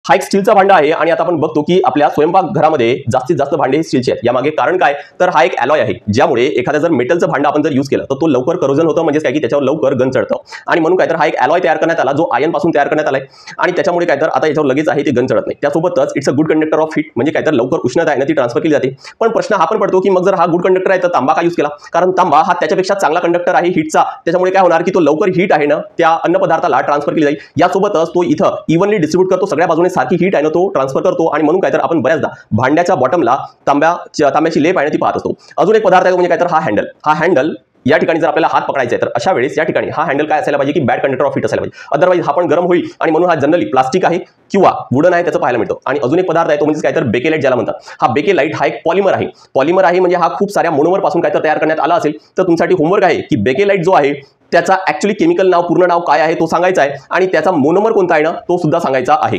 हा एक स्टीलचा भांडा आहे आणि आता आपण बघतो की आपल्या स्वयंपाकघरामध्ये जास्तीत जास्त भांडे स्टीलचे आहेत. यामागे कारण काय, तर हा एक अलॉय आहे ज्यामुळे एखाद्या जर मेटलचं भांडा आपण जर यूज केलं तर तो लवकर करोजन होतं, म्हणजे काय की त्याच्यावर लवकर गंज चढतं. आणि म्हणून काय तर हा एक अलॉय तयार करण्यात आला जो आयर्न पासून तयार करण्यात आलाय आणि त्याच्यामुळे काय तर आता याच्यावर लगेच आहे ते गंज चढत नाही. त्यासोबतच it's a good conductor of heat, म्हणजे काय तर लवकर उष्णता आहे ना ती ट्रान्सफर केली जाते. पण प्रश्न हा पण पडतो की मग जर हा गुड कंडक्टर आहे तर तांबा का यूज केला, कारण तांबा हा त्याच्यापेक्षा चांगला कंडक्टर आहे हीटचा. त्याच्यामुळे काय होणार की तो लवकर हीट आहे ना त्या अन्न पदार्थाला ट्रान्सफर केली जाईल. यासोबतच तो इथं इव्हनली डिस्ट्रीब्यूट करतो, सगळ्या बाजूने सारखी हीट आहे ना तो ट्रान्सफर करतो आणि म्हणून काय तर आपण बऱ्याचदा भांड्याच्या बॉटमला तांब्याची लेप आहे ती पाहत असतो. अजून एक पदार्थ आहे म्हणजे काय तर हा हँडल या ठिकाणी जर आपल्याला हात पकडायचा आहे तर अशा वेळेस या ठिकाणी हा हँडल काय असायला पाहिजे की बॅड कंडक्टर ऑफ हीट असायला पाहिजे, अदरवाईज हा पण गरम होईल आणि म्हणून हा जनरली प्लास्टिक आहे किंवा वुडन आहे त्याचं पाहायला मिळतं. आणि अजून एक पदार्थ आहे तो म्हणजे काय तर बेकेलाइट ज्याला म्हणतात. हा बेकेलाइट हा एक पॉलिमर आहे म्हणजे हा खूप साऱ्या मोनोमर पासून काय तर तयार करण्यात आला असेल. तर तुमच्यासाठी होमवर्क आहे की बेकेलाइट जो आहे त्याचा ऍक्च्युअली केमिकल नाव, पूर्ण नाव काय आहे तो सांगायचा आहे आणि त्याचा मोनोमर कोणता आहे ना तो सुद्धा सांगायचा आहे.